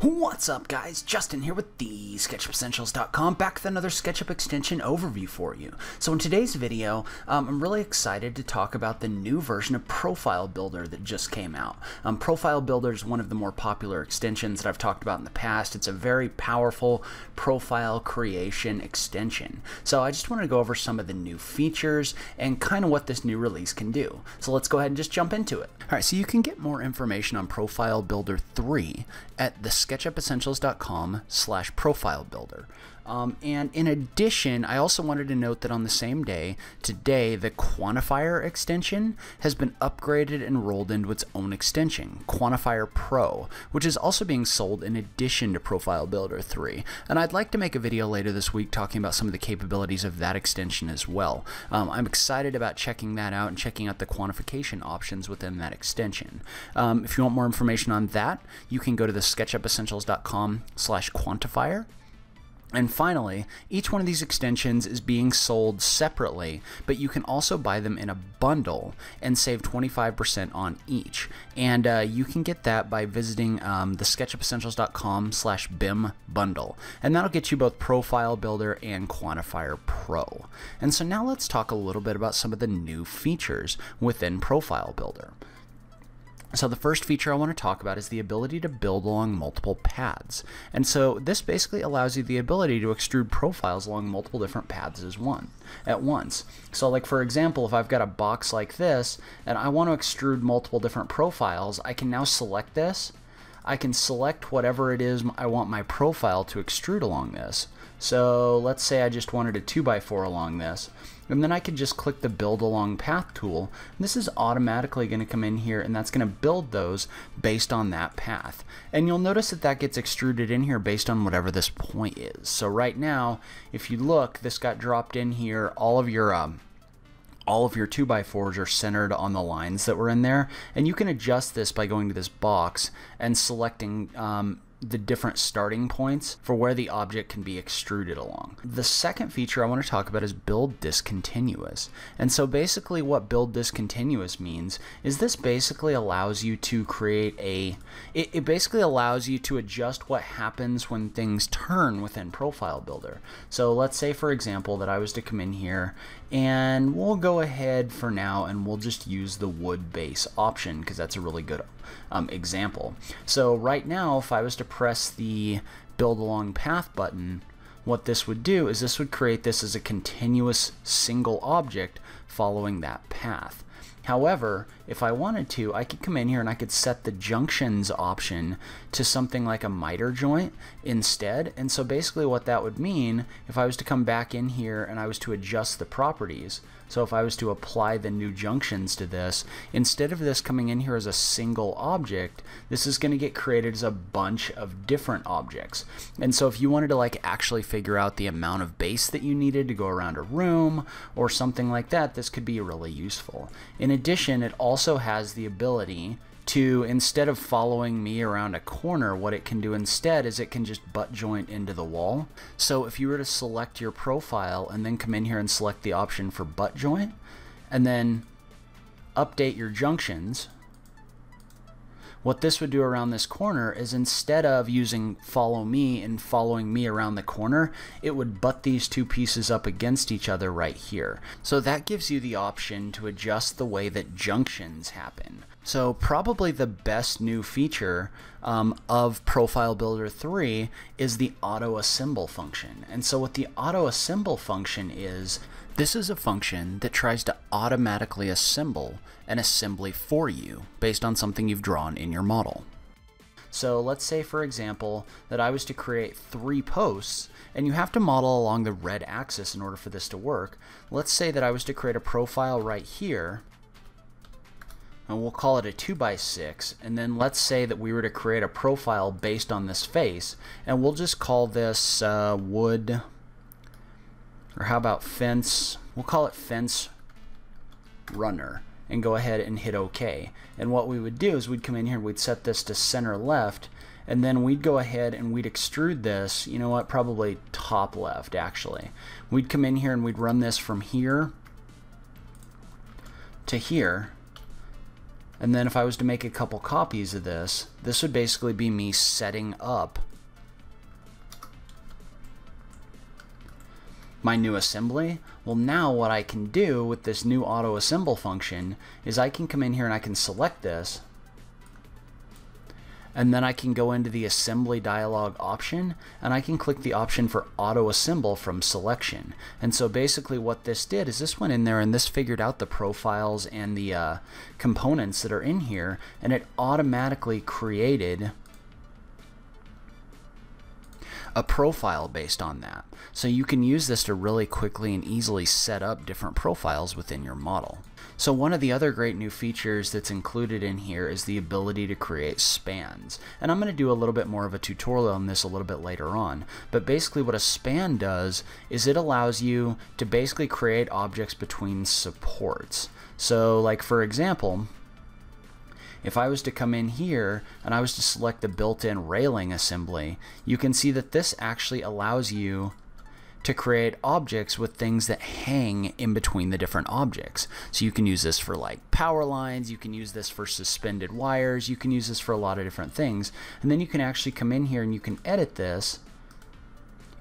What's up, guys? Justin here with TheSketchUpEssentials.com, back with another SketchUp extension overview for you. So in today's video, I'm really excited to talk about the new version of Profile Builder that just came out. Profile Builder is one of the more popular extensions that I've talked about in the past. It's a very powerful profile creation extension. So I just want to go over some of the new features and kind of what this new release can do. So let's go ahead and just jump into it. Alright, so you can get more information on Profile Builder 3 at TheSketchUpEssentials.com/Profile Builder. And in addition, I also wanted to note that on the same day, today, the Quantifier extension has been upgraded and rolled into its own extension, Quantifier Pro, which is also being sold in addition to Profile Builder 3. And I'd like to make a video later this week talking about some of the capabilities of that extension as well. I'm excited about checking that out and checking out the quantification options within that extension. If you want more information on that, you can go to TheSketchUpEssentials.com/Quantifier. And finally, each one of these extensions is being sold separately, but you can also buy them in a bundle and save 25% on each. And you can get that by visiting TheSketchUpEssentials.com/BIM bundle. And that'll get you both Profile Builder and Quantifier Pro. And so now let's talk a little bit about some of the new features within Profile Builder. So the first feature I want to talk about is the ability to build along multiple paths. And so this basically allows you the ability to extrude profiles along multiple different paths at once. So like for example, if I've got a box like this and I want to extrude multiple different profiles, I can now select this. I can select whatever it is I want my profile to extrude along this. So let's say I just wanted a 2x4 along this. And then I could just click the Build Along Path tool. This is automatically going to come in here, and that's going to build those based on that path. And you'll notice that that gets extruded in here based on whatever this point is. So right now, if you look, this got dropped in here. All of your 2x4s are centered on the lines that were in there, and you can adjust this by going to this box and selecting the different starting points for where the object can be extruded along. The second feature I want to talk about is Build Discontinuous. And so basically what Build Discontinuous means is this basically allows you to create it basically allows you to adjust what happens when things turn within Profile Builder. So let's say for example that I was to come in here, and we'll go ahead for now and we'll just use the wood base option because that's a really good example. So right now if I was to press the Build Along Path button, what this would do is this would create this as a continuous single object following that path. However, if I wanted to, I could come in here and I could set the junctions option to something like a miter joint instead. And so basically what that would mean, if I was to come back in here and I was to adjust the properties, so if I was to apply the new junctions to this, instead of this coming in here as a single object, this is going to get created as a bunch of different objects. And so if you wanted to like actually figure out the amount of base that you needed to go around a room or something like that, this could be really useful. In addition, it also has the ability to, instead of following me around a corner, what it can do instead is it can just butt joint into the wall. So if you were to select your profile and then come in here and select the option for butt joint and then update your junctions, what this would do around this corner is instead of using follow me and following me around the corner, it would butt these two pieces up against each other right here. So that gives you the option to adjust the way that junctions happen. So probably the best new feature of Profile Builder 3 is the auto assemble function. And so what the auto assemble function is, this is a function that tries to automatically assemble an assembly for you based on something you've drawn in your model. So let's say for example that I was to create 3 posts, and you have to model along the red axis in order for this to work. Let's say that I was to create a profile right here, and we'll call it a 2x6, and then let's say that we were to create a profile based on this face, and we'll just call this wood, or how about fence? We'll call it fence runner, and go ahead and hit OK. And what we would do is we'd come in here and we'd set this to center left, and then we'd go ahead and we'd extrude this, you know what, probably top left actually. We'd come in here and we'd run this from here to here, And then if I was to make a couple copies of this, this would basically be me setting up my new assembly. Well, now what I can do with this new auto assemble function is I can come in here and I can select this, and then I can go into the assembly dialog option and I can click the option for auto assemble from selection. And so basically what this did is this went in there and this figured out the profiles and the components that are in here, and it automatically created a profile based on that. So you can use this to really quickly and easily set up different profiles within your model. So one of the other great new features that's included in here is the ability to create spans. And I'm going to do a little bit more of a tutorial on this a little bit later on. But basically what a span does is it allows you to basically create objects between supports. So like for example, if I was to come in here and I was to select the built-in railing assembly, you can see that this actually allows you to create objects with things that hang in between the different objects. So you can use this for like power lines, you can use this for suspended wires, you can use this for a lot of different things. And then you can actually come in here and you can edit this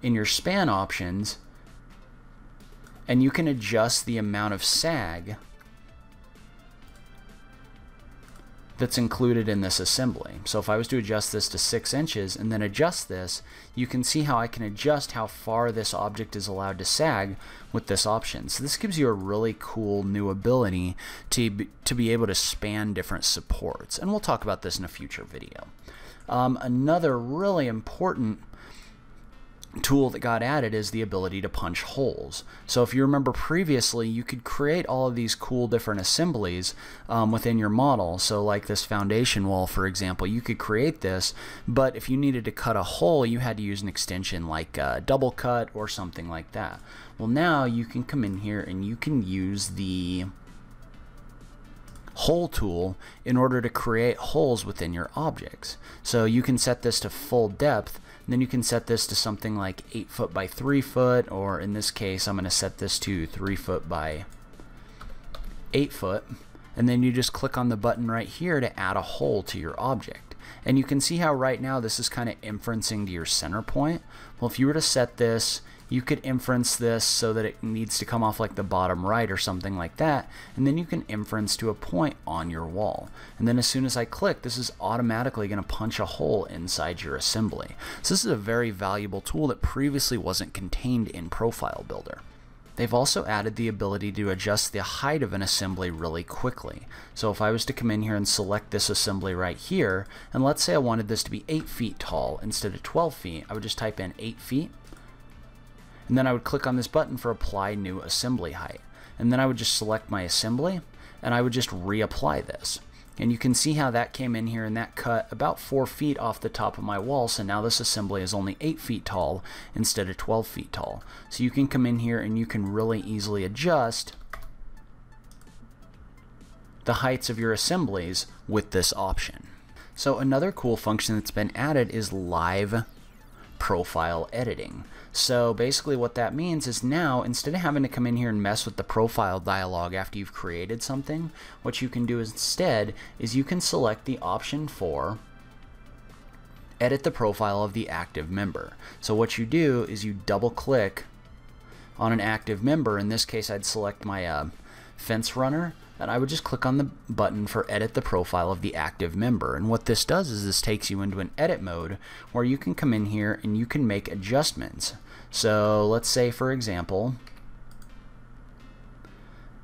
in your span options, and you can adjust the amount of sag that's included in this assembly. So if I was to adjust this to 6 inches and then adjust this, you can see how I can adjust how far this object is allowed to sag with this option. So this gives you a really cool new ability to be able to span different supports. And we'll talk about this in a future video. Another really important tool that got added is the ability to punch holes. So if you remember previously, you could create all of these cool different assemblies within your model. So like this foundation wall, for example, you could create this, but if you needed to cut a hole, you had to use an extension like double cut or something like that. Well, now you can come in here and you can use the hole tool in order to create holes within your objects. So you can set this to full depth, and then you can set this to something like 8 foot by 3 foot, or in this case I'm going to set this to 3 foot by 8 foot, and then you just click on the button right here to add a hole to your object. And you can see how right now this is kind of inferencing to your center point. Well, if you were to set this, you could inference this so that it needs to come off like the bottom right or something like that, and then you can inference to a point on your wall. And then as soon as I click, this is automatically going to punch a hole inside your assembly. So this is a very valuable tool that previously wasn't contained in Profile Builder. They've also added the ability to adjust the height of an assembly really quickly. So if I was to come in here and select this assembly right here, and let's say I wanted this to be 8 feet tall instead of 12 feet, I would just type in 8 feet. And then I would click on this button for apply new assembly height. And then I would just select my assembly and I would just reapply this. And you can see how that came in here and that cut about 4 feet off the top of my wall. So now this assembly is only 8 feet tall instead of 12 feet tall. So you can come in here and you can really easily adjust the heights of your assemblies with this option. So another cool function that's been added is live profile editing. So basically what that means is now instead of having to come in here and mess with the profile dialog after you've created something, what you can do instead is you can select the option for edit the profile of the active member. So what you do is you double click on an active member. In this case I'd select my fence runner, and I would just click on the button for edit the profile of the active member. And what this does is this takes you into an edit mode where you can come in here and you can make adjustments. So let's say for example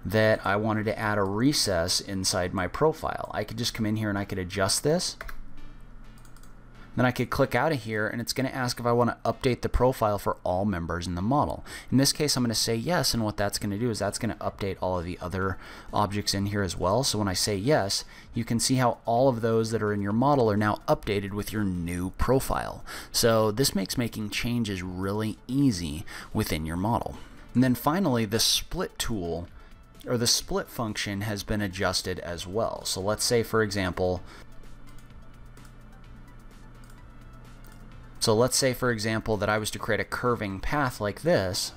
that I wanted to add a recess inside my profile. I could just come in here and I could adjust this. Then I could click out of here and it's going to ask if I want to update the profile for all members in the model. In this case I'm going to say yes, and what that's going to do is that's going to update all of the other objects in here as well. So when I say yes, you can see how all of those that are in your model are now updated with your new profile. So this makes making changes really easy within your model. And then finally the split tool, or the split function, has been adjusted as well. So let's say for example that I was to create a curving path like this,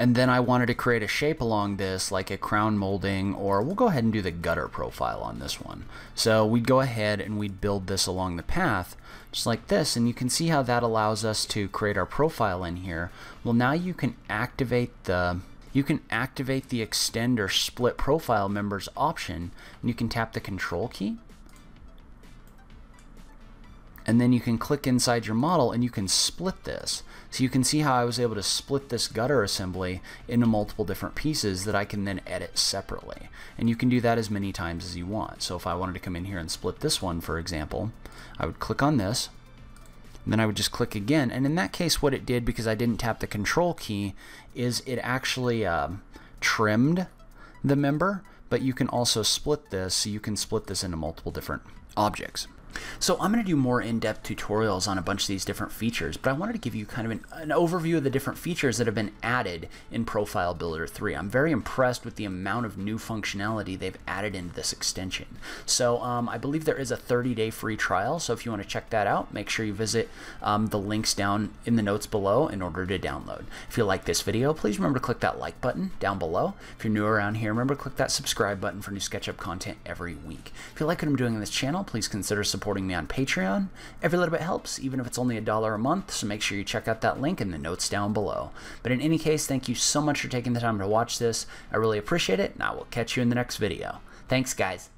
And then I wanted to create a shape along this, like a crown molding, or we'll go ahead and do the gutter profile on this one. So we'd go ahead and we'd build this along the path, just like this, and you can see how that allows us to create our profile in here. Well, now you can activate the extend or split profile members option, and you can tap the control key. And then you can click inside your model and you can split this. So you can see how I was able to split this gutter assembly into multiple different pieces that I can then edit separately. And you can do that as many times as you want. So if I wanted to come in here and split this one, for example, I would click on this, and then I would just click again. And in that case, what it did, because I didn't tap the control key, is it actually trimmed the member, but you can also split this, so you can split this into multiple different objects. So I'm going to do more in-depth tutorials on a bunch of these different features, but I wanted to give you kind of an overview of the different features that have been added in Profile Builder 3. I'm very impressed with the amount of new functionality they've added into this extension. So I believe there is a 30-day free trial, so if you want to check that out, make sure you visit the links down in the notes below in order to download. If you like this video, please remember to click that like button down below. If you're new around here, remember to click that subscribe button for new SketchUp content every week. If you like what I'm doing on this channel, please consider supporting me on Patreon. Every little bit helps, even if it's only $1 a month, so make sure you check out that link in the notes down below. But in any case, thank you so much for taking the time to watch this. I really appreciate it, and I will catch you in the next video. Thanks, guys.